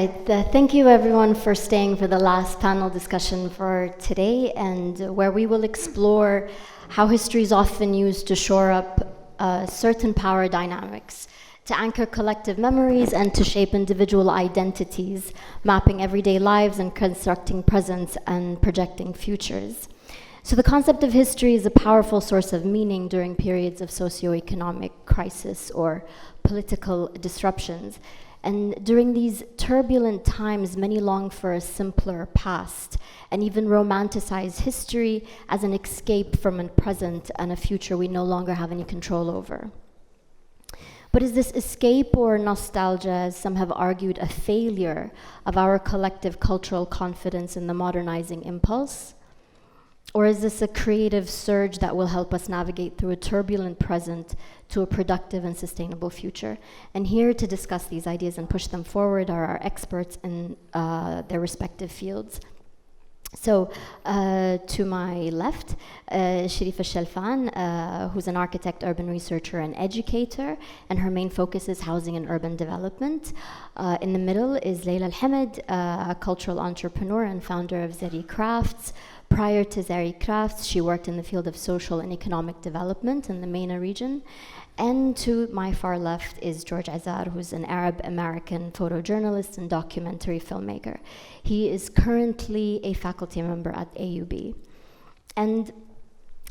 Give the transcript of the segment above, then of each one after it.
right. Thank you, everyone, for staying for the last panel discussion for today, and where we will explore how history is often used to shore up certain power dynamics, to anchor collective memories, and to shape individual identities, mapping everyday lives and constructing presents and projecting futures. So the concept of history is a powerful source of meaning during periods of socioeconomic crisis or political disruptions. And during these turbulent times, many long for a simpler past and even romanticize history as an escape from a present and a future we no longer have any control over. But is this escape or nostalgia, as some have argued, a failure of our collective cultural confidence in the modernizing impulse? Or is this a creative surge that will help us navigate through a turbulent present to a productive and sustainable future? And here to discuss these ideas and push them forward are our experts in their respective fields. So to my left, Sharifa Al Shalfan, who's an architect, urban researcher, and educator, and her main focus is housing and urban development. In the middle is Laila Hamad, a cultural entrepreneur and founder of Zari Crafts. Prior to Zari Crafts, she worked in the field of social and economic development in the MENA region. And to my far left is George Azar, who's an Arab-American photojournalist and documentary filmmaker. He is currently a faculty member at AUB. And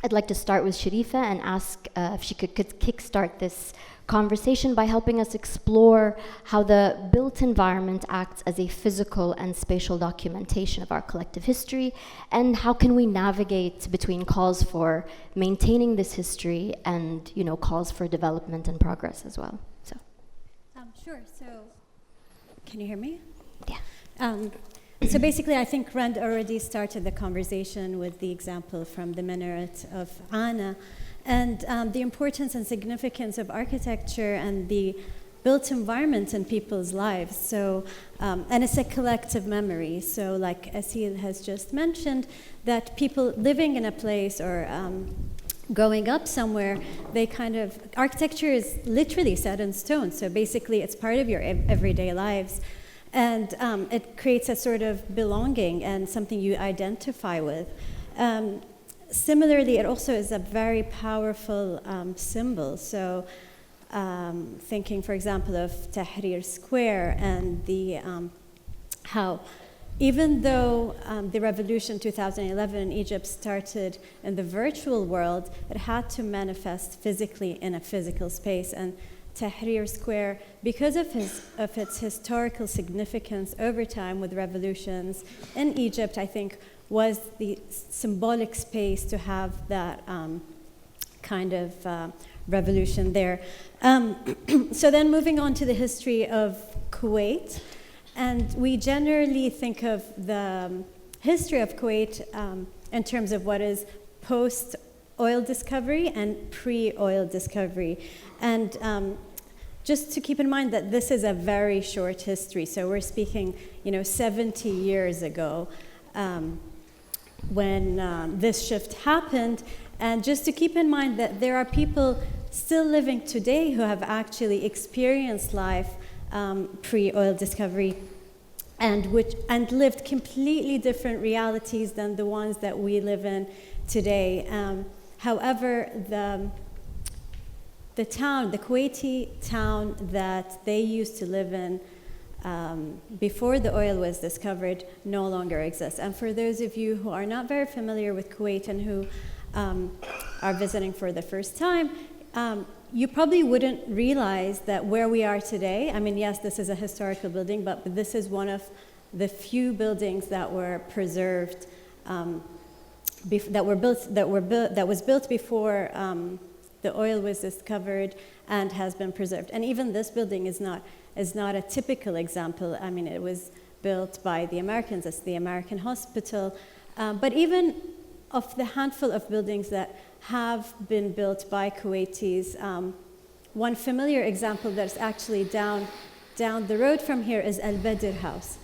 I'd like to start with Sharifa and ask if she could kickstart this conversation by helping us explore how the built environment acts as a physical and spatial documentation of our collective history, and how can we navigate between calls for maintaining this history and, you know, calls for development and progress as well. So, sure. So, can you hear me? Yeah. So basically, I think Rand already started the conversation with the example from the minaret of Ana, and the importance and significance of architecture and the built environment in people's lives. So, and it's a collective memory. So like Aseel has just mentioned, that people living in a place or growing up somewhere, they kind of, architecture is literally set in stone. So basically, it's part of your everyday lives. And it creates a sort of belonging and something you identify with. Similarly, it also is a very powerful symbol. So thinking, for example, of Tahrir Square and the how, even though the revolution 2011 in Egypt started in the virtual world, it had to manifest physically in a physical space. And Tahrir Square, because of its historical significance over time with revolutions in Egypt, I think was the symbolic space to have that kind of revolution there. So then moving on to the history of Kuwait, and we generally think of the history of Kuwait in terms of what is post-oil discovery and pre-oil discovery. And just to keep in mind that this is a very short history. So we're speaking, 70 years ago when this shift happened. And just to keep in mind that there are people still living today who have actually experienced life pre-oil discovery and lived completely different realities than the ones that we live in today. However, the town, the Kuwaiti town that they used to live in before the oil was discovered no longer exists. And for those of you who are not very familiar with Kuwait and who are visiting for the first time, you probably wouldn't realize that where we are today, I mean, yes, this is a historical building, but this is one of the few buildings that were preserved, that was built before the oil was discovered and has been preserved. And even this building is not a typical example. I mean, it was built by the Americans. It's the American hospital. But even of the handful of buildings that have been built by Kuwaitis, one familiar example that's actually down the road from here is Al Badr House.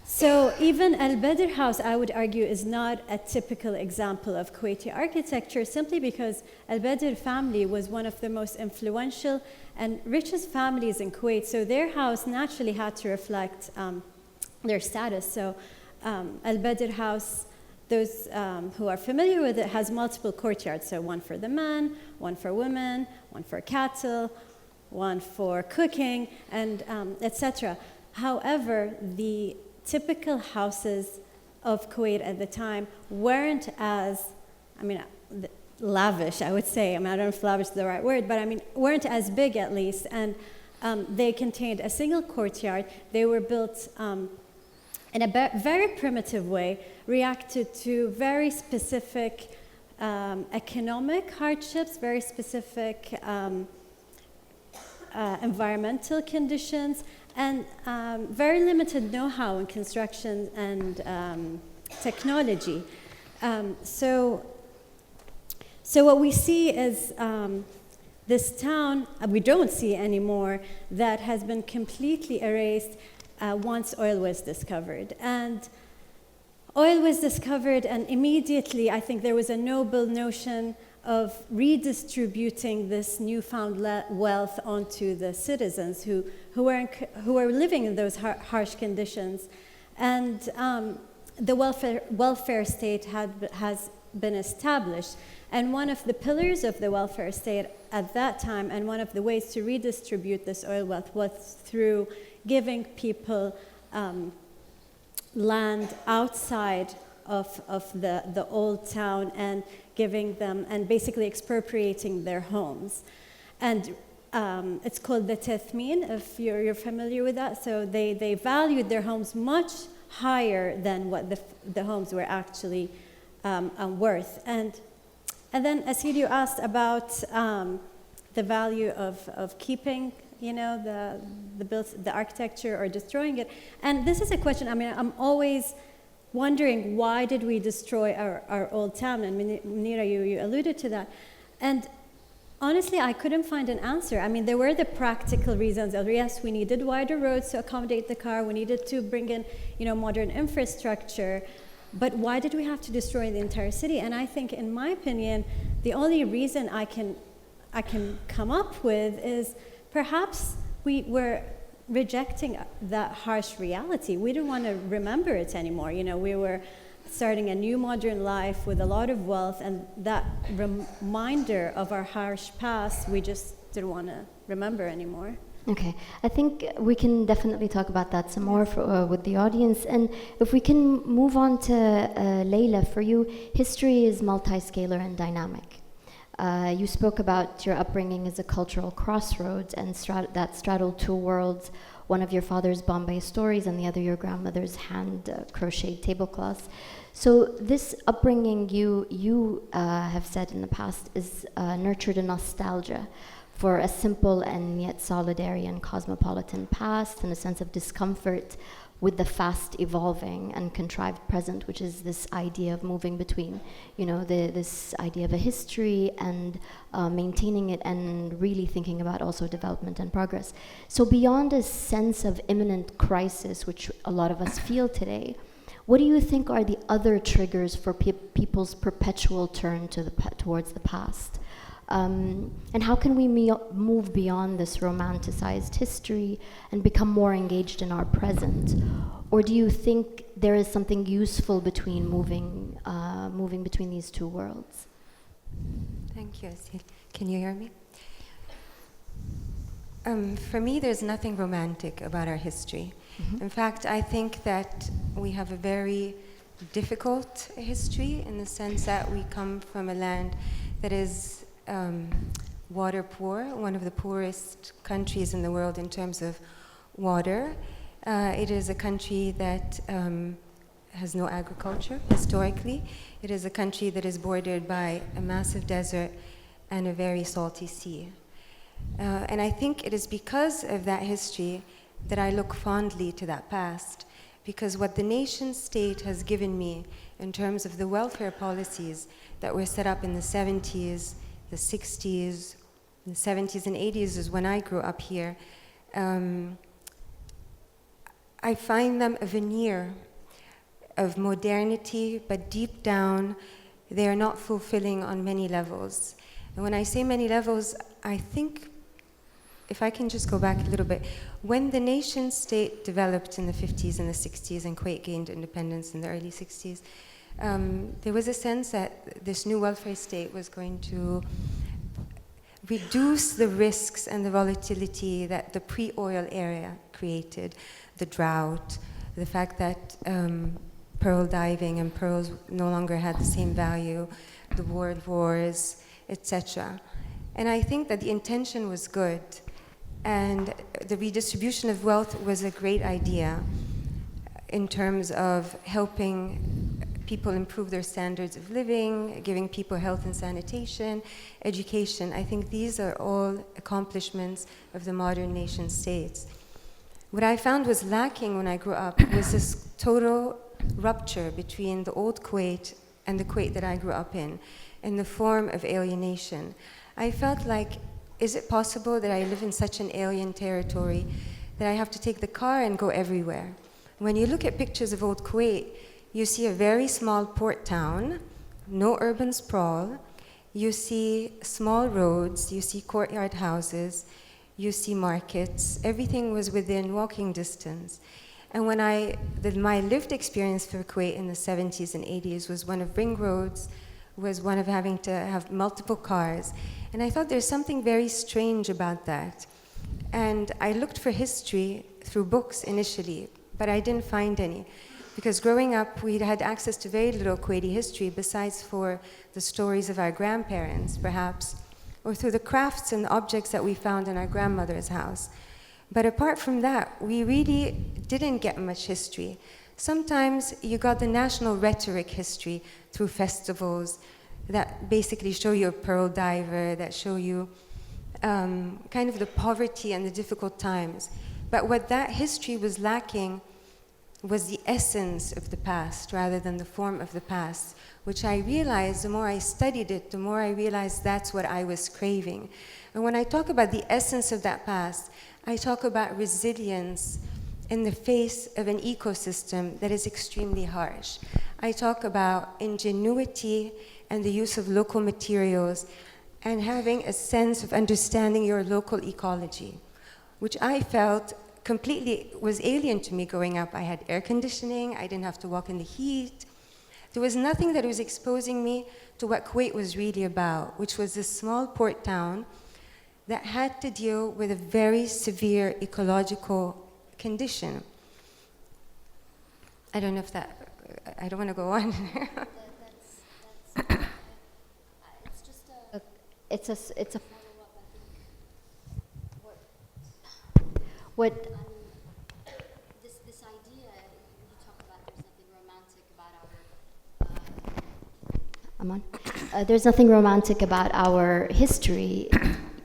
So even Al Badr House, I would argue, is not a typical example of Kuwaiti architecture, simply because Al Badr family was one of the most influential and richest families in Kuwait. So their house naturally had to reflect their status. So Al Badr House, those who are familiar with it, has multiple courtyards. So one for the men, one for women, one for cattle, one for cooking, and etc. However, the typical houses of Kuwait at the time weren't as, lavish, I would say. I don't know if lavish is the right word, but weren't as big at least. And they contained a single courtyard. They were built in a very primitive way, reacted to very specific economic hardships, very specific environmental conditions, and very limited know-how in construction and technology. So what we see is this town, we don't see anymore, that has been completely erased once oil was discovered. And oil was discovered, and immediately I think there was a noble notion of redistributing this newfound wealth onto the citizens who were living in those harsh conditions. And the welfare state has been established. And one of the pillars of the welfare state at that time, and one of the ways to redistribute this oil wealth, was through giving people land outside of the old town and giving them, and basically expropriating their homes. And it's called the Tathmeen, if you're familiar with that. So they valued their homes much higher than what the homes were actually worth. And then Aseel, you asked about the value of keeping, the architecture or destroying it. And this is a question, I'm always wondering, why did we destroy our old town? And Munira, you alluded to that. And honestly, I couldn't find an answer. There were the practical reasons. Yes, we needed wider roads to accommodate the car. We needed to bring in, modern infrastructure. But why did we have to destroy the entire city? And I think, in my opinion, the only reason I can come up with is perhaps we were rejecting that harsh reality. We didn't want to remember it anymore. We were starting a new modern life with a lot of wealth, and that reminder of our harsh past, we just didn't want to remember anymore. Okay, I think we can definitely talk about that some more with the audience. And if we can move on to Laila, for you, history is multi-scalar and dynamic. You spoke about your upbringing as a cultural crossroads and that straddled two worlds, one of your father's Bombay stories and the other your grandmother's hand-crocheted tablecloths. So this upbringing, you have said in the past, is nurtured a nostalgia for a simple and yet solidary and cosmopolitan past, and a sense of discomfort with the fast evolving and contrived present, which is this idea of moving between, this idea of a history and maintaining it, and really thinking about also development and progress. So beyond a sense of imminent crisis, which a lot of us feel today, what do you think are the other triggers for people's perpetual turn towards the past? And how can we move beyond this romanticized history and become more engaged in our present? Or do you think there is something useful between moving between these two worlds? Thank you, Aseel. Can you hear me? For me, there's nothing romantic about our history. Mm-hmm. In fact, I think that we have a very difficult history, in the sense that we come from a land that is water poor, one of the poorest countries in the world in terms of water. It is a country that has no agriculture historically. It is a country that is bordered by a massive desert and a very salty sea. And I think it is because of that history that I look fondly to that past, because what the nation state has given me in terms of the welfare policies that were set up in the 70s, the 60s, the 70s and 80s is when I grew up here. I find them a veneer of modernity, but deep down, they are not fulfilling on many levels. And when I say many levels, I think if I can just go back a little bit, when the nation state developed in the 50s and the 60s and Kuwait gained independence in the early 60s, there was a sense that this new welfare state was going to reduce the risks and the volatility that the pre-oil era created, the drought, the fact that pearl diving and pearls no longer had the same value, the world wars, etc. And I think that the intention was good, and the redistribution of wealth was a great idea in terms of helping people improve their standards of living, giving people health and sanitation, education. I think these are all accomplishments of the modern nation states. What I found was lacking when I grew up was this total rupture between the old Kuwait and the Kuwait that I grew up in the form of alienation. I felt like, is it possible that I live in such an alien territory that I have to take the car and go everywhere? When you look at pictures of old Kuwait, you see a very small port town, no urban sprawl, you see small roads, you see courtyard houses, you see markets. Everything was within walking distance. And when my lived experience for Kuwait in the 70s and 80s was one of ring roads, was one of having to have multiple cars. And I thought there's something very strange about that. And I looked for history through books initially, but I didn't find any. Because growing up, we had access to very little Kuwaiti history besides for the stories of our grandparents, perhaps, or through the crafts and objects that we found in our grandmother's house. But apart from that, we really didn't get much history. Sometimes you got the national rhetoric history through festivals that basically show you a pearl diver, that show you kind of the poverty and the difficult times. But what that history was lacking was the essence of the past rather than the form of the past, which I realized the more I studied it, the more I realized that's what I was craving. And when I talk about the essence of that past, I talk about resilience in the face of an ecosystem that is extremely harsh. I talk about ingenuity and the use of local materials and having a sense of understanding your local ecology, which I felt completely was alien to me growing up. I had air conditioning, I didn't have to walk in the heat. There was nothing that was exposing me to what Kuwait was really about, which was this small port town that had to deal with a very severe ecological condition. I don't know if that, I don't want to go on. It's a follow-up, I think. This idea, you talk about there's nothing romantic about our history.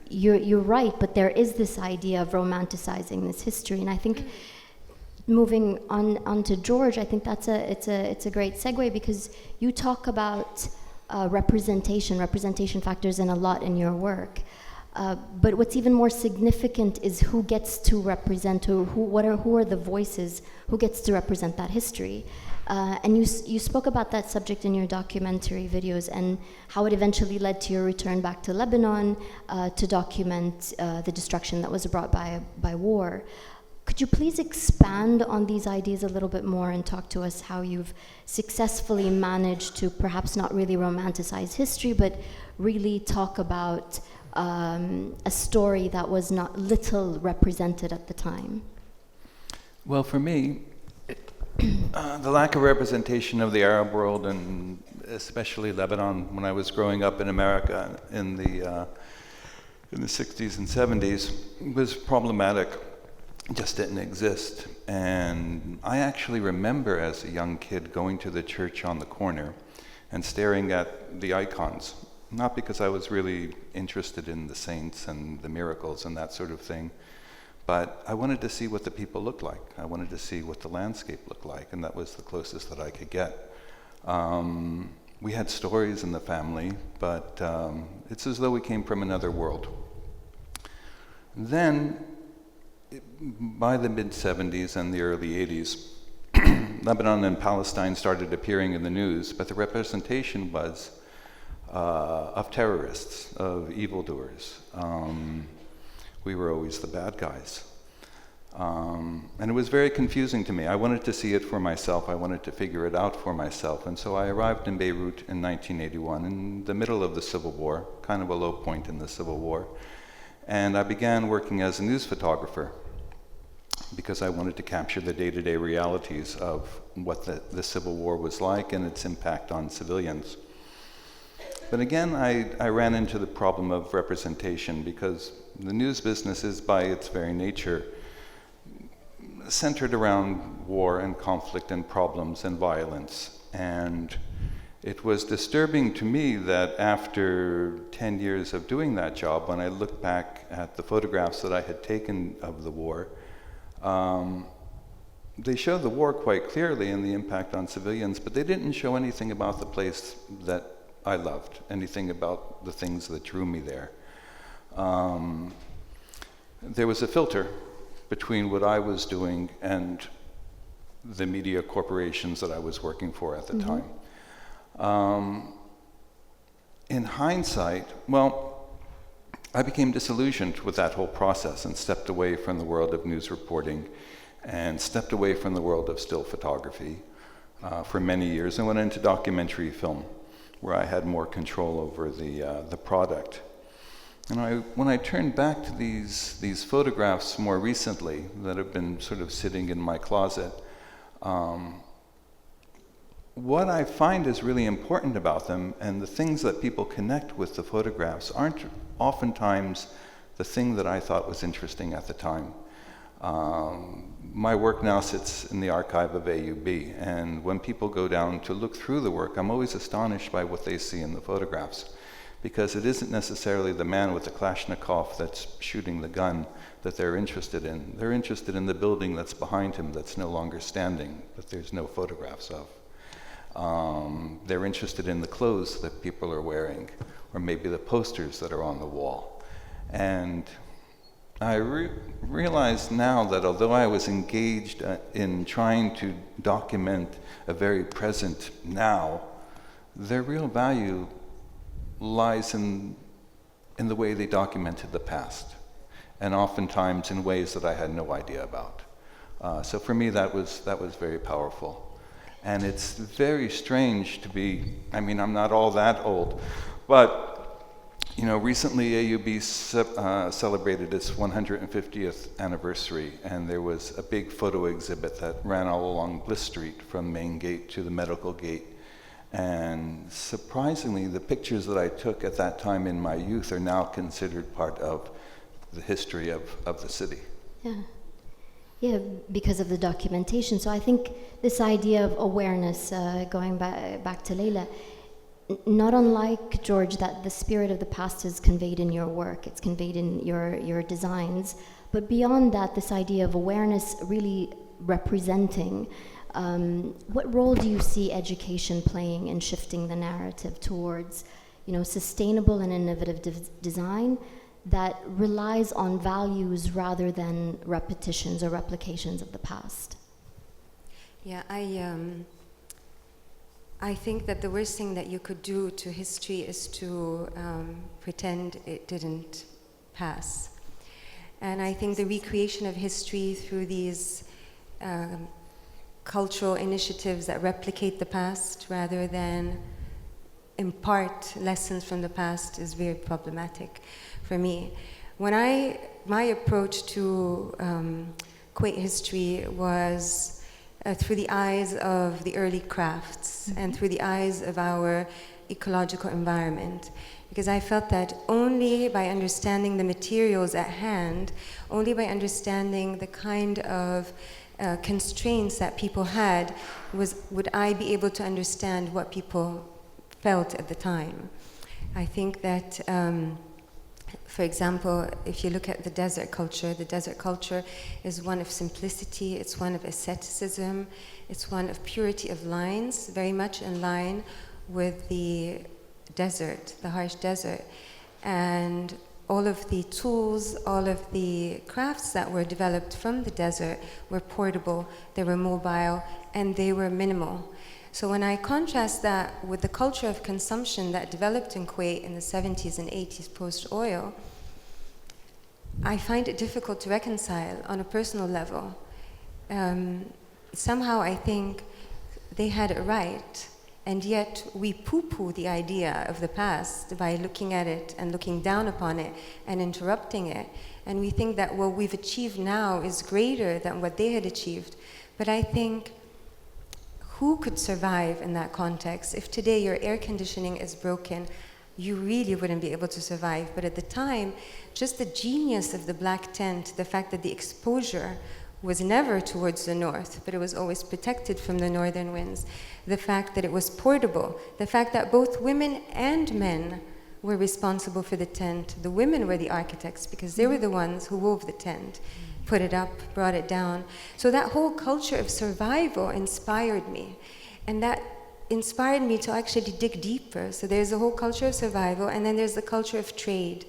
You're right, but there is this idea of romanticizing this history, and I think moving on to George, I think it's a great segue, because you talk about representation factors in a lot in your work. But what's even more significant is who gets to represent, who are the voices, who gets to represent that history. And you spoke about that subject in your documentary videos and how it eventually led to your return back to Lebanon to document the destruction that was brought by war. Could you please expand on these ideas a little bit more and talk to us how you've successfully managed to perhaps not really romanticize history, but really talk about a story that was not little represented at the time? Well, for me, the lack of representation of the Arab world, and especially Lebanon, when I was growing up in America in the 60s and 70s, was problematic. It just didn't exist. And I actually remember as a young kid going to the church on the corner and staring at the icons, not because I was really interested in the saints and the miracles and that sort of thing, but I wanted to see what the people looked like. I wanted to see what the landscape looked like, and that was the closest that I could get. We had stories in the family, but it's as though we came from another world. Then, by the mid-70s and the early 80s, Lebanon and Palestine started appearing in the news, but the representation was of terrorists, of evildoers. we were always the bad guys. And it was very confusing to me. I wanted to see it for myself. I wanted to figure it out for myself. And so I arrived in Beirut in 1981, in the middle of the Civil War, kind of a low point in the Civil War. And I began working as a news photographer because I wanted to capture the day-to-day realities of what the Civil War was like and its impact on civilians. But again, I ran into the problem of representation because the news business is, by its very nature, centered around war and conflict and problems and violence. And it was disturbing to me that after 10 years of doing that job, when I looked back at the photographs that I had taken of the war, they showed the war quite clearly and the impact on civilians, but they didn't show anything about the place that I loved, anything about the things that drew me there. There was a filter between what I was doing and the media corporations that I was working for at the time. In hindsight, well, I became disillusioned with that whole process and stepped away from the world of news reporting and stepped away from the world of still photography for many years and went into documentary film, where I had more control over the product. And when I turned back to these photographs more recently that have been sort of sitting in my closet, what I find is really important about them and the things that people connect with the photographs aren't oftentimes the thing that I thought was interesting at the time. My work now sits in the archive of AUB, and when people go down to look through the work, I'm always astonished by what they see in the photographs, because it isn't necessarily the man with the Kalashnikov that's shooting the gun that they're interested in. They're interested in the building that's behind him that's no longer standing, that there's no photographs of. They're interested in the clothes that people are wearing, or maybe the posters that are on the wall. And I realize now that although I was engaged in trying to document a very present now, their real value lies in the way they documented the past, and oftentimes in ways that I had no idea about. So for me, that was very powerful. And it's very strange to be, I mean, I'm not all that old, but recently AUB celebrated its 150th anniversary, and there was a big photo exhibit that ran all along Bliss Street from Main Gate to the Medical Gate. And surprisingly, the pictures that I took at that time in my youth are now considered part of the history of the city. Yeah, because of the documentation. So I think this idea of awareness, going back to Laila, not unlike George, that the spirit of the past is conveyed in your work, it's conveyed in your designs, but beyond that, this idea of awareness really representing. What role do you see education playing in shifting the narrative towards, sustainable and innovative design that relies on values rather than repetitions or replications of the past? Yeah, I think that the worst thing that you could do to history is to pretend it didn't pass. And I think the recreation of history through these cultural initiatives that replicate the past rather than impart lessons from the past is very problematic for me. My approach to Kuwait history was through the eyes of the early crafts and through the eyes of our ecological environment, because I felt that only by understanding the materials at hand, only by understanding the kind of constraints that people had, would I be able to understand what people felt at the time. I think that, for example, if you look at the desert culture is one of simplicity, it's one of asceticism, it's one of purity of lines, very much in line with the desert, the harsh desert. And all of the tools, all of the crafts that were developed from the desert were portable, they were mobile, and they were minimal. So when I contrast that with the culture of consumption that developed in Kuwait in the 70s and 80s post-oil, I find it difficult to reconcile on a personal level. Somehow I think they had it right, and yet we poo-poo the idea of the past by looking at it and looking down upon it and interrupting it. And we think that what we've achieved now is greater than what they had achieved. But I think, who could survive in that context? If today your air conditioning is broken, you really wouldn't be able to survive. But at the time, just the genius of the black tent, the fact that the exposure was never towards the north, but it was always protected from the northern winds, the fact that it was portable, the fact that both women and men were responsible for the tent. The women were the architects because they were the ones who wove the tent, put it up, brought it down. So that whole culture of survival inspired me, and that inspired me to actually dig deeper. So there's a whole culture of survival, and then there's the culture of trade.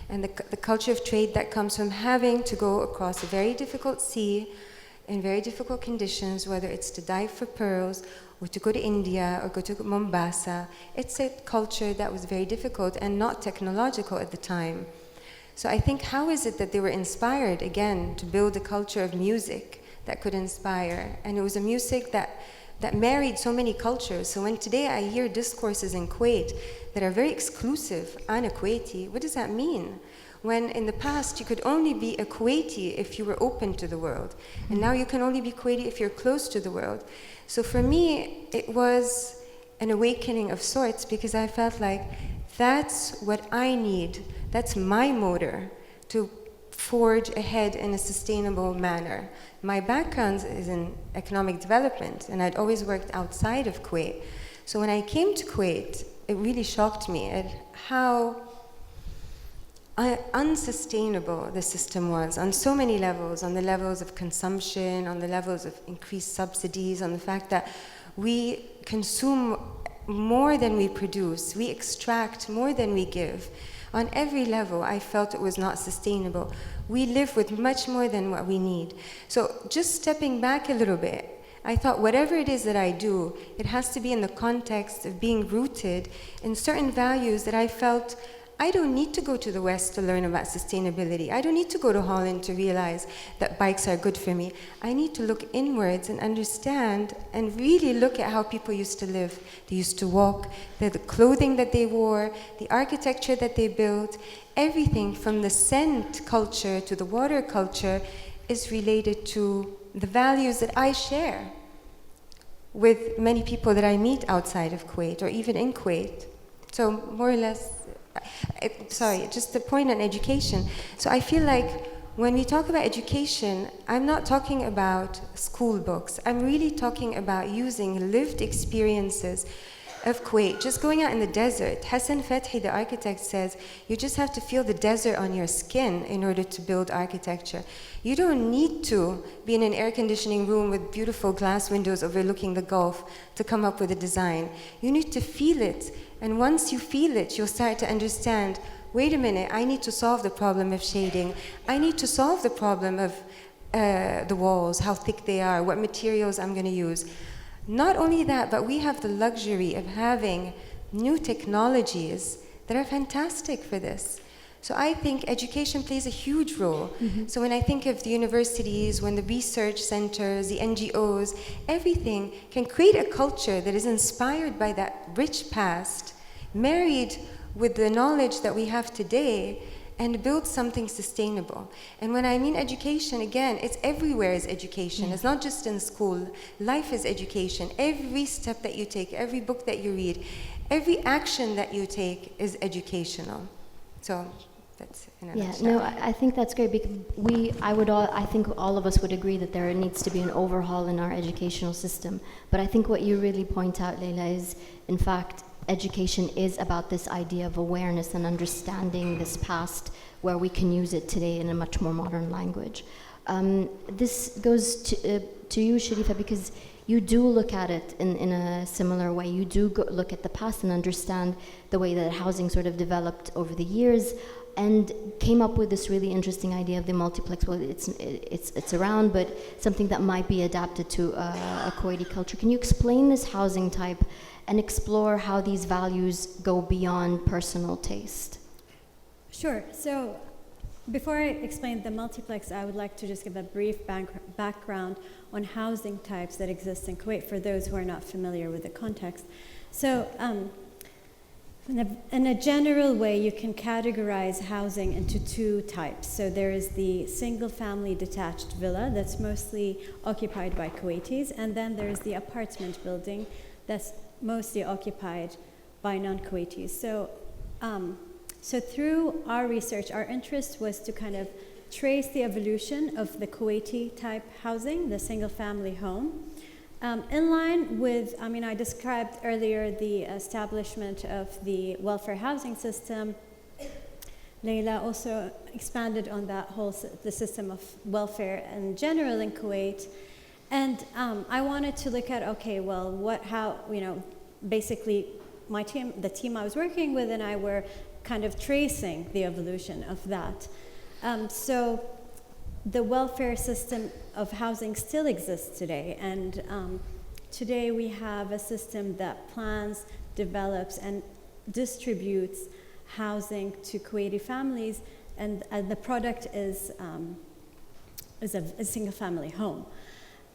And the culture of trade that comes from having to go across a very difficult sea in very difficult conditions, whether it's to dive for pearls or to go to India or go to Mombasa. It's a culture that was very difficult and not technological at the time. So I think, how is it that they were inspired, again, to build a culture of music that could inspire? And it was a music that married so many cultures. So when today I hear discourses in Kuwait that are very exclusive, ana Kuwaiti, what does that mean? When in the past you could only be a Kuwaiti if you were open to the world. And now you can only be Kuwaiti if you're close to the world. So for me, it was an awakening of sorts, because I felt like that's what I need. That's my motor to forge ahead in a sustainable manner. My background is in economic development, and I'd always worked outside of Kuwait. So when I came to Kuwait, it really shocked me at how unsustainable the system was on so many levels, on the levels of consumption, on the levels of increased subsidies, on the fact that we consume more than we produce, we extract more than we give. On every level, I felt it was not sustainable. We live with much more than what we need. So just stepping back a little bit, I thought whatever it is that I do, it has to be in the context of being rooted in certain values that I felt I don't need to go to the West to learn about sustainability. I don't need to go to Holland to realize that bikes are good for me. I need to look inwards and understand and really look at how people used to live. They used to walk, the clothing that they wore, the architecture that they built, everything from the scent culture to the water culture is related to the values that I share with many people that I meet outside of Kuwait or even in Kuwait. So more or less, sorry, just the point on education. So I feel like when we talk about education, I'm not talking about school books. I'm really talking about using lived experiences of Kuwait. Just going out in the desert. Hassan Fethi, the architect, says you just have to feel the desert on your skin in order to build architecture. You don't need to be in an air conditioning room with beautiful glass windows overlooking the Gulf to come up with a design. You need to feel it. And once you feel it, you'll start to understand, wait a minute, I need to solve the problem of shading. I need to solve the problem of the walls, how thick they are, what materials I'm going to use. Not only that, but we have the luxury of having new technologies that are fantastic for this. So I think education plays a huge role. Mm-hmm. So when I think of the universities, when the research centers, the NGOs, everything can create a culture that is inspired by that rich past, married with the knowledge that we have today, and build something sustainable. And when I mean education, again, it's everywhere is education. It's not just in school. Life is education. Every step that you take, every book that you read, every action that you take is educational. So that's in a nutshell. No, I think that's great, because I think all of us would agree that there needs to be an overhaul in our educational system. But I think what you really point out, Laila, is, in fact, education is about this idea of awareness and understanding this past where we can use it today in a much more modern language. This goes to you, Sharifa, because you do look at it in a similar way. You do look at the past and understand the way that housing sort of developed over the years, and came up with this really interesting idea of the multiplex. Well, it's around, but something that might be adapted to a Kuwaiti culture. Can you explain this housing type and explore how these values go beyond personal taste? Sure. So Before I explain the multiplex, I would like to just give a brief background on housing types that exist in Kuwait for those who are not familiar with the context. So in a general way, you can categorize housing into two types. So there is the single-family detached villa that's mostly occupied by Kuwaitis, and then there's the apartment building that's mostly occupied by non-Kuwaitis. So through our research, our interest was to kind of trace the evolution of the Kuwaiti type housing, the single-family home. In line with, I described earlier the establishment of the welfare housing system. Laila also expanded on that the system of welfare in general in Kuwait. And I wanted to look at, basically my team, the team I was working with and I were kind of tracing the evolution of that. So the welfare system of housing still exists today, and today we have a system that plans, develops, and distributes housing to Kuwaiti families, and the product is a single-family home.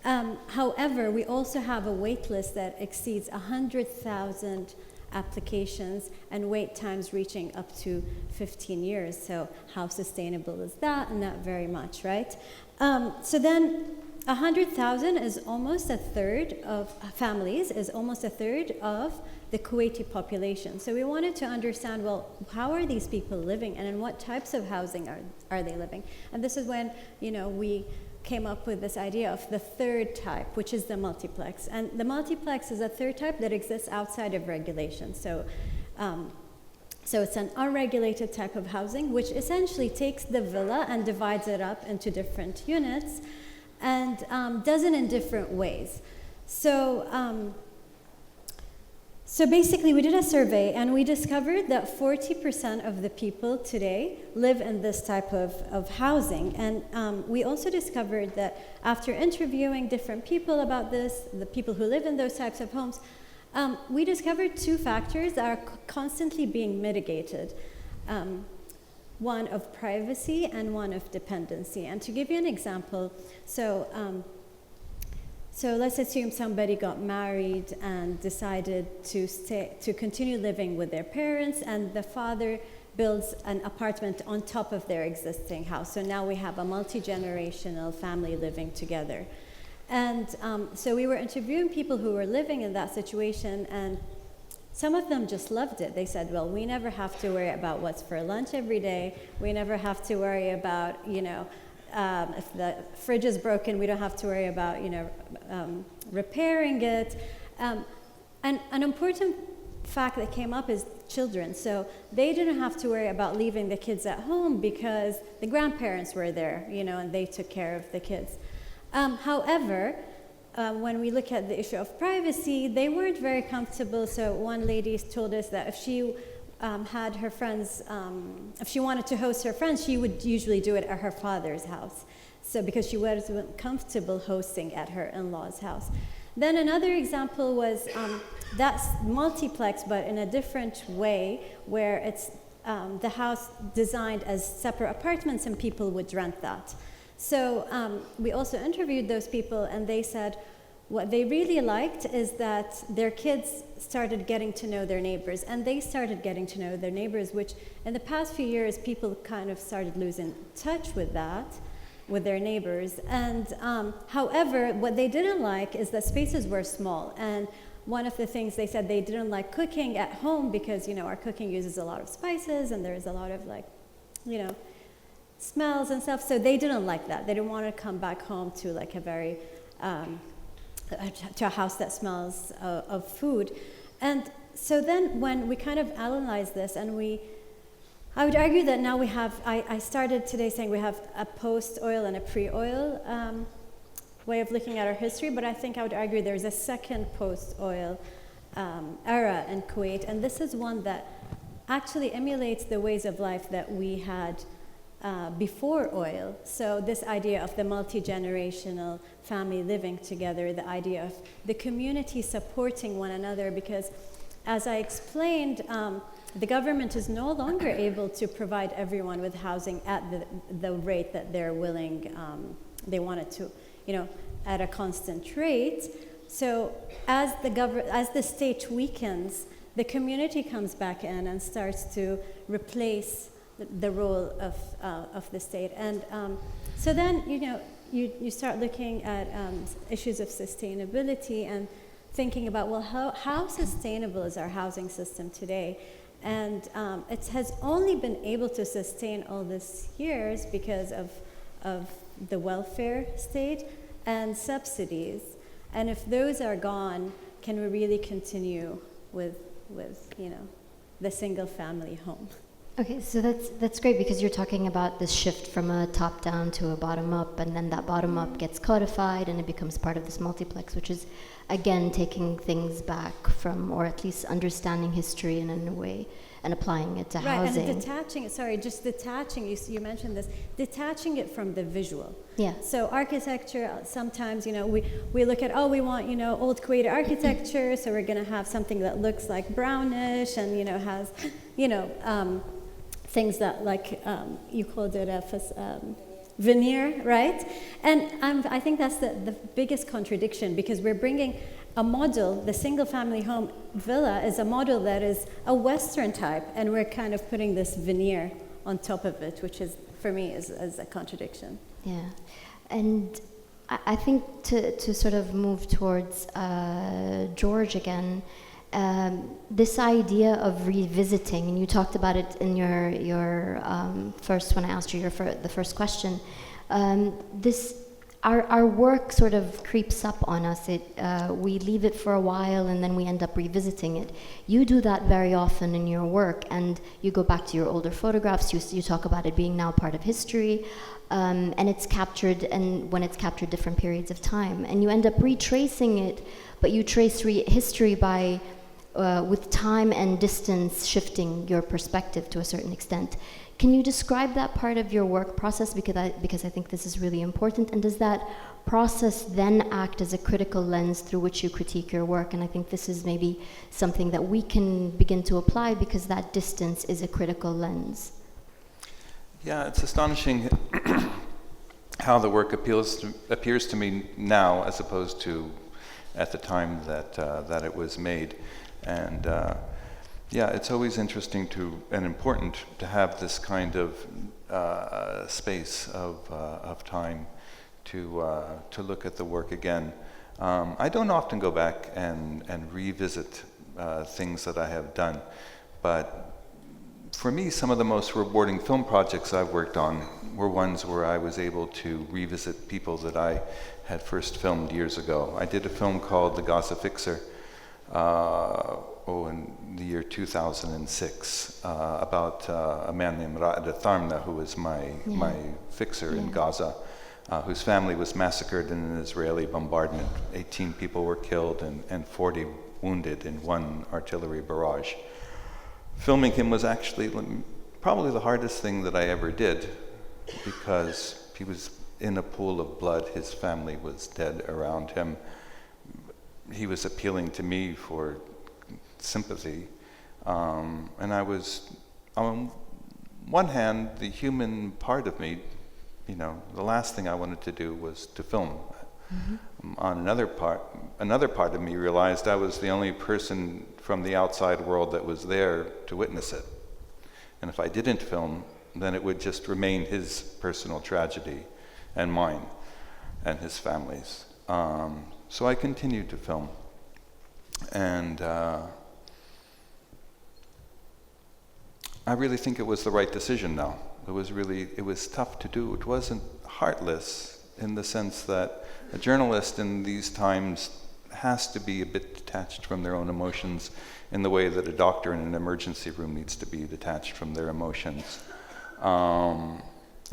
However, we also have a wait list that exceeds 100,000 applications and wait times reaching up to 15 years. So how sustainable is that? Not very much, right? So then 100,000 is almost a third of families, is almost a third of the Kuwaiti population. So we wanted to understand, well, how are these people living and in what types of housing are they living? And this is when, we came up with this idea of the third type, which is the multiplex. And the multiplex is a third type that exists outside of regulation. So it's an unregulated type of housing, which essentially takes the villa and divides it up into different units and does it in different ways. So basically, we did a survey, and we discovered that 40% of the people today live in this type of housing. And we also discovered that after interviewing different people about this, the people who live in those types of homes, we discovered two factors that are constantly being mitigated. One of privacy and one of dependency. And to give you an example, so let's assume somebody got married and decided to continue living with their parents, and the father builds an apartment on top of their existing house. So now we have a multi-generational family living together. And so we were interviewing people who were living in that situation, and some of them just loved it. They said, well, we never have to worry about what's for lunch every day. We never have to worry about, if the fridge is broken, we don't have to worry about, repairing it. And an important fact that came up is children. So they didn't have to worry about leaving the kids at home because the grandparents were there, and they took care of the kids. However, when we look at the issue of privacy, they weren't very comfortable. So one lady told us that if she had her friends, if she wanted to host her friends, she would usually do it at her father's house. So because she wasn't comfortable hosting at her in-laws' house. Then another example was that's multiplex, but in a different way, where it's the house designed as separate apartments and people would rent that. So we also interviewed those people, and they said what they really liked is that their kids started getting to know their neighbors, and they started getting to know their neighbors, which in the past few years, people kind of started losing touch with that, with their neighbors. And however, what they didn't like is that spaces were small. And one of the things they said, they didn't like cooking at home because, our cooking uses a lot of spices, and there's a lot of smells and stuff. So they didn't like that. They didn't want to come back home to a very to a house that smells of food. And so then when we kind of analyze this, and I would argue that now we have, I started today saying we have a post-oil and a pre-oil way of looking at our history, but I think I would argue there's a second post-oil era in Kuwait, and this is one that actually emulates the ways of life that we had before oil. So this idea of the multi-generational family living together, the idea of the community supporting one another, because as I explained, the government is no longer able to provide everyone with housing at the rate that they're willing, they wanted to, at a constant rate. So as the state weakens, the community comes back in and starts to replace the role of the state. And so then, you start looking at issues of sustainability and thinking about, well, how sustainable is our housing system today? And it has only been able to sustain all these years because of the welfare state and subsidies. And if those are gone, can we really continue with the single family home? Okay, so that's great, because you're talking about this shift from a top-down to a bottom-up, and then that bottom-up gets codified and it becomes part of this multiplex, which is, again, taking things back from, or at least understanding history in a way and applying it to housing. And detaching it, you mentioned this, detaching it from the visual. Yeah. So architecture, sometimes, we look at, we want, old Kuwaiti architecture, so we're going to have something that looks like brownish and, has, things that, like, you called it a veneer, right? And I think that's the biggest contradiction, because we're bringing a model, the single-family home villa is a model that is a Western type, and we're kind of putting this veneer on top of it, which is, for me, is a contradiction. Yeah, and I think to sort of move towards George again, this idea of revisiting, and you talked about it in your first, when I asked you the first question, our work sort of creeps up on us. We leave it for a while and then we end up revisiting it. You do that very often in your work, and you go back to your older photographs. You talk about it being now part of history, and it's captured, and when it's captured different periods of time, and you end up retracing it, but you trace history by with time and distance shifting your perspective to a certain extent. Can you describe that part of your work process, because I think this is really important, and does that process then act as a critical lens through which you critique your work? And I think this is maybe something that we can begin to apply, because that distance is a critical lens. Yeah, it's astonishing how the work appears to me now as opposed to at the time that it was made. And it's always interesting and important to have this kind of space of time to look at the work again. I don't often go back and revisit things that I have done, but for me, some of the most rewarding film projects I've worked on were ones where I was able to revisit people that I had first filmed years ago. I did a film called The Gaza Fixer, in the year 2006, about a man named Ragam, who was my fixer in Gaza, whose family was massacred in an Israeli bombardment. 18 people were killed and 40 wounded in one artillery barrage. Filming him was actually probably the hardest thing that I ever did, because he was in a pool of blood. His family was dead around him. He was appealing to me for sympathy, and I was, on one hand, the human part of me, the last thing I wanted to do was to film. Mm-hmm. On another part of me realized I was the only person from the outside world that was there to witness it, and if I didn't film, then it would just remain his personal tragedy and mine and his family's. So I continued to film, and I really think it was the right decision now. It was tough to do. It wasn't heartless in the sense that a journalist in these times has to be a bit detached from their own emotions in the way that a doctor in an emergency room needs to be detached from their emotions. And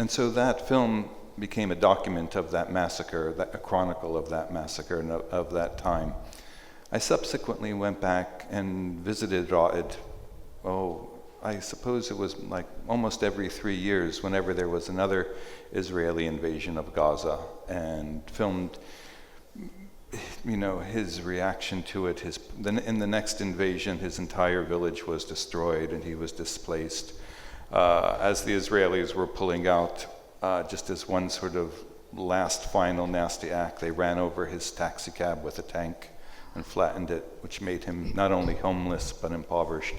so that film became a document of that massacre, a chronicle of that massacre and of that time. I subsequently went back and visited Ra'id, I suppose it was like almost every 3 years, whenever there was another Israeli invasion of Gaza, and filmed his reaction to it. In the next invasion, his entire village was destroyed and he was displaced. As the Israelis were pulling out, just as one sort of last final nasty act, they ran over his taxi cab with a tank and flattened it, which made him not only homeless but impoverished.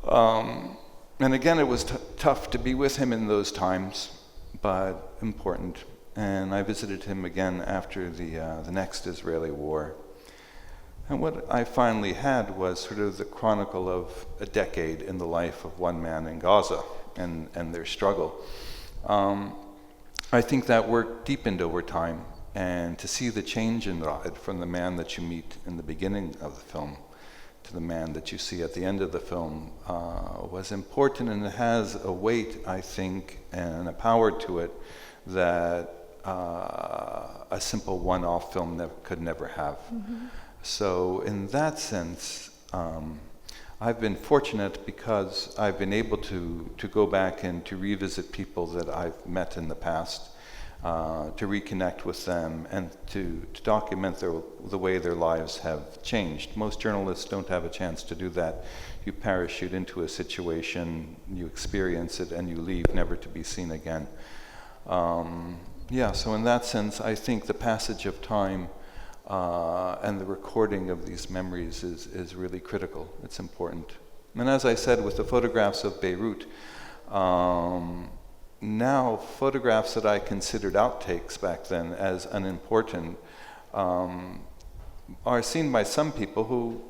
And again, it was tough to be with him in those times, but important. And I visited him again after the next Israeli war. And what I finally had was sort of the chronicle of a decade in the life of one man in Gaza and their struggle. I think that work deepened over time, and to see the change in Raed from the man that you meet in the beginning of the film to the man that you see at the end of the film was important, and it has a weight, I think, and a power to it that a simple one-off film could never have. Mm-hmm. So in that sense, I've been fortunate because I've been able to go back and to revisit people that I've met in the past, to reconnect with them and to document the way their lives have changed. Most journalists don't have a chance to do that. You parachute into a situation, you experience it, and you leave, never to be seen again. So in that sense, I think the passage of time and the recording of these memories is really critical. It's important. And as I said, with the photographs of Beirut, now photographs that I considered outtakes back then as unimportant are seen by some people who,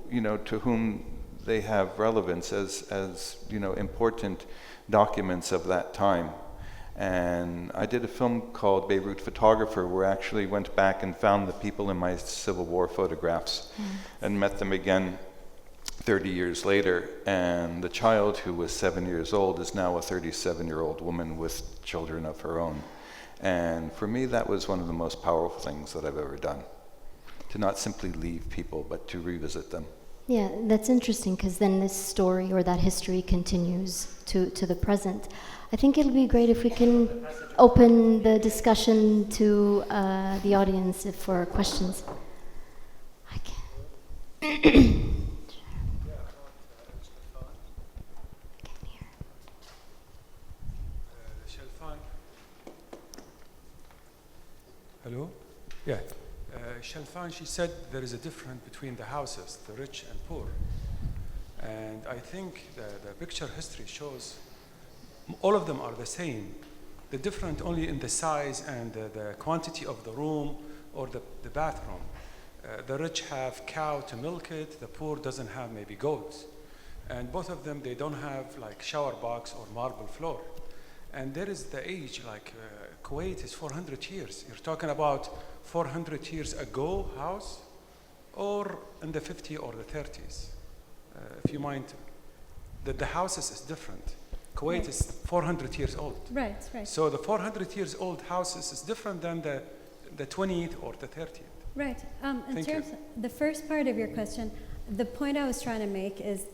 to whom they have relevance as important documents of that time. And I did a film called Beirut Photographer, where I actually went back and found the people in my Civil War photographs and met them again 30 years later. And the child who was 7 years old is now a 37-year-old woman with children of her own. And for me, that was one of the most powerful things that I've ever done, to not simply leave people, but to revisit them. Yeah, that's interesting, because then this story or that history continues to the present. I think it'll be great if we can open the discussion to the audience for questions. I can. Shalfan. Hello? Yeah. Shalfan, she said there is a difference between the houses, the rich and poor. And I think the picture history shows all of them are the same. The different only in the size and the quantity of the room or the bathroom. The rich have cow to milk it, the poor doesn't have maybe goats. And both of them, they don't have like shower box or marble floor. And there is the age, like Kuwait is 400 years. You're talking about 400 years ago house, or in the 50s or the 30s. If you mind, the houses is different. Kuwait is 400 years old. Right, right. So the 400 years old houses is different than the 20th or the 30th. Right. In terms of the first part of your question, the point I was trying to make is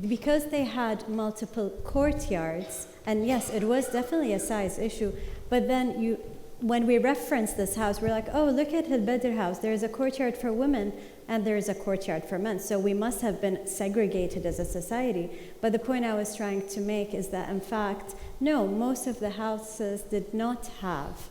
because they had multiple courtyards, and yes, it was definitely a size issue, but then when we reference this house, we're like, oh, look at Al Badr house. There's a courtyard for women and there's a courtyard for men. So we must have been segregated as a society. But the point I was trying to make is that, in fact, no, most of the houses did not have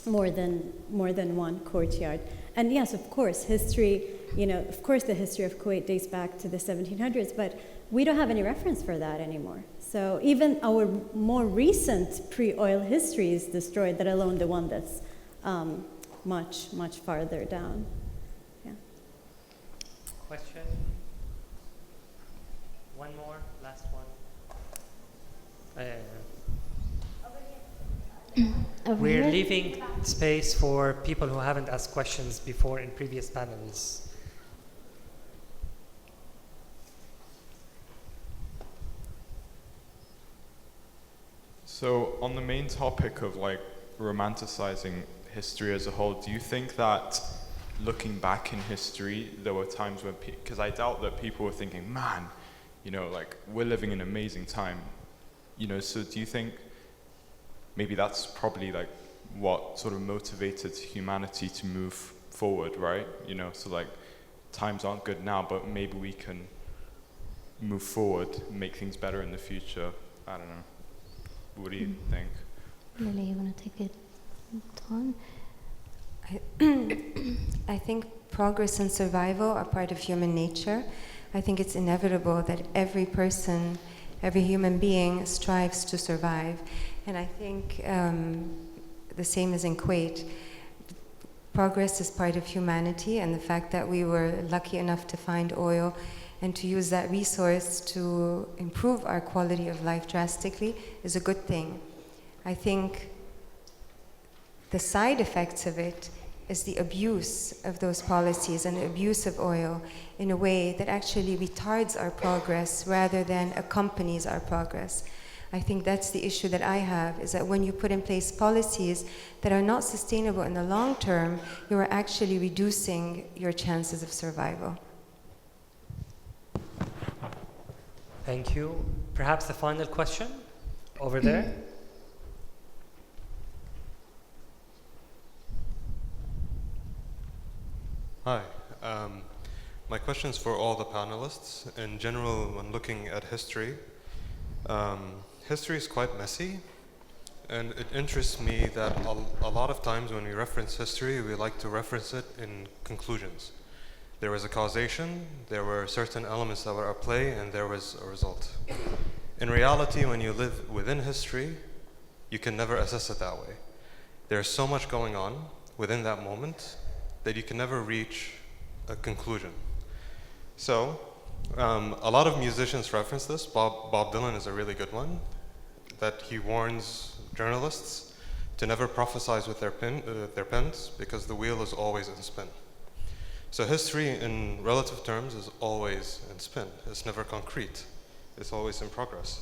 more than one courtyard. And yes, of course, history, of course the history of Kuwait dates back to the 1700s, but we don't have any reference for that anymore. So even our more recent pre-oil history is destroyed, let alone the one that's much, much farther down. Yeah. Question? One more, last one. We're leaving space for people who haven't asked questions before in previous panels. So on the main topic of like romanticizing history as a whole, do you think that looking back in history, there were times when, because I doubt that people were thinking, man, like we're living in an amazing time, so do you think maybe that's probably like what sort of motivated humanity to move forward, right? You know, so like times aren't good now, but maybe we can move forward, make things better in the future. I don't know. What do you think? Laila, you want to take it on? I think progress and survival are part of human nature. I think it's inevitable that every person, every human being strives to survive. And I think the same as in Kuwait. Progress is part of humanity, and the fact that we were lucky enough to find oil and to use that resource to improve our quality of life drastically is a good thing. I think the side effects of it is the abuse of those policies and the abuse of oil in a way that actually retards our progress rather than accompanies our progress. I think that's the issue that I have, is that when you put in place policies that are not sustainable in the long term, you are actually reducing your chances of survival. Thank you. Perhaps the final question over there. Hi. My question is for all the panelists. In general, when looking at history, history is quite messy, and it interests me that a lot of times when we reference history, we like to reference it in conclusions. There was a causation, there were certain elements that were at play, and there was a result. In reality, when you live within history, you can never assess it that way. There's so much going on within that moment that you can never reach a conclusion. So, a lot of musicians reference this. Bob Dylan is a really good one, that he warns journalists to never prophesize with their pens because the wheel is always in spin. So history in relative terms is always in spin. It's never concrete. It's always in progress.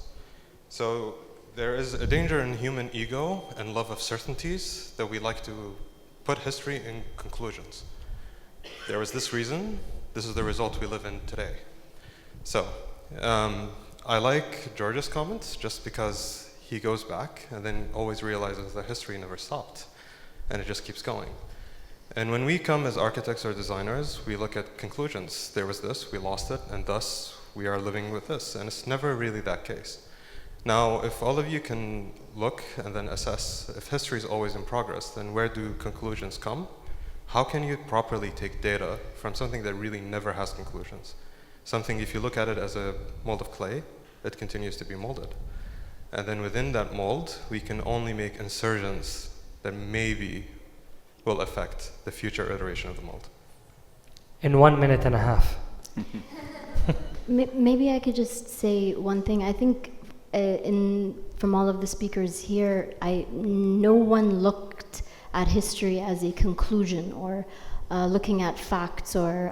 So there is a danger in human ego and love of certainties that we like to put history in conclusions. There was this reason, this is the result we live in today. So, I like George's comments just because he goes back and then always realizes that history never stopped and it just keeps going. And when we come as architects or designers, we look at conclusions. There was this, we lost it, and thus we are living with this. And it's never really that case. Now, if all of you can look and then assess, if history is always in progress, then where do conclusions come? How can you properly take data from something that really never has conclusions? Something, if you look at it as a mold of clay, it continues to be molded. And then within that mold, we can only make insertions that maybe will affect the future iteration of the mold. In 1 minute and a half. Maybe I could just say one thing. I think from all of the speakers here, no one looked at history as a conclusion or looking at facts or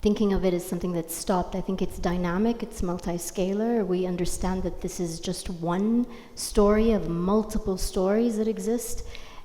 thinking of it as something that stopped. I think it's dynamic, it's multi-scalar. We understand that this is just one story of multiple stories that exist.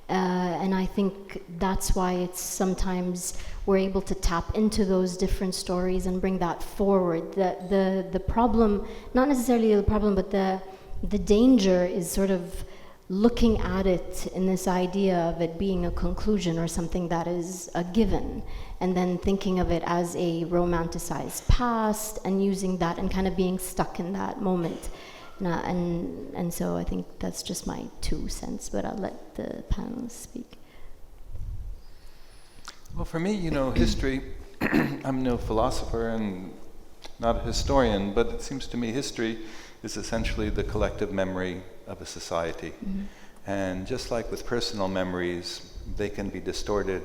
And I think that's why it's sometimes we're able to tap into those different stories and bring that forward. The problem, not necessarily the problem, but the danger is sort of looking at it in this idea of it being a conclusion or something that is a given, and then thinking of it as a romanticized past and using that and kind of being stuck in that moment. And so I think that's just my 2 cents, but I'll let the panelists speak. Well, for me, history, I'm no philosopher and not a historian, but it seems to me history is essentially the collective memory of a society. Mm-hmm. And just like with personal memories, they can be distorted,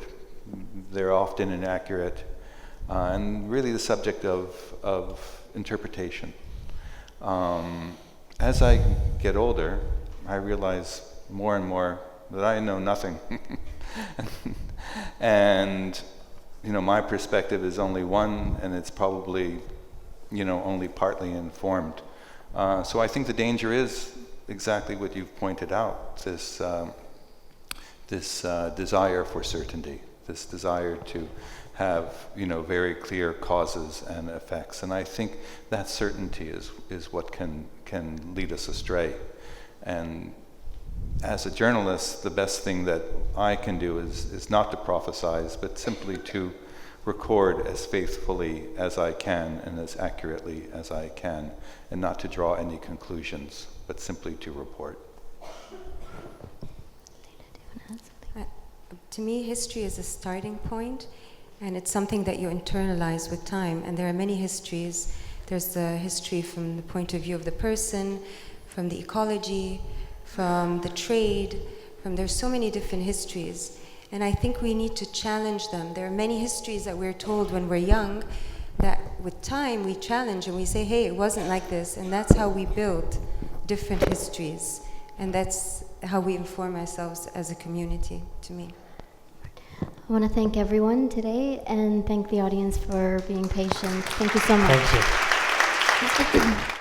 they're often inaccurate, and really the subject of interpretation. As I get older, I realize more and more that I know nothing. And, my perspective is only one, and it's probably, only partly informed. So I think the danger is exactly what you've pointed out, this desire for certainty, this desire to have, very clear causes and effects. And I think that certainty is what can lead us astray. And as a journalist, the best thing that I can do is not to prophesize, but simply to record as faithfully as I can and as accurately as I can, and not to draw any conclusions, but simply to report. To me, history is a starting point, and it's something that you internalize with time. And there are many histories. There's the history from the point of view of the person, from the ecology, from the trade, there's so many different histories. And I think we need to challenge them. There are many histories that we're told when we're young that with time we challenge and we say, hey, it wasn't like this. And that's how we build different histories. And that's how we inform ourselves as a community, to me. I want to thank everyone today and thank the audience for being patient. Thank you so much. Thank you.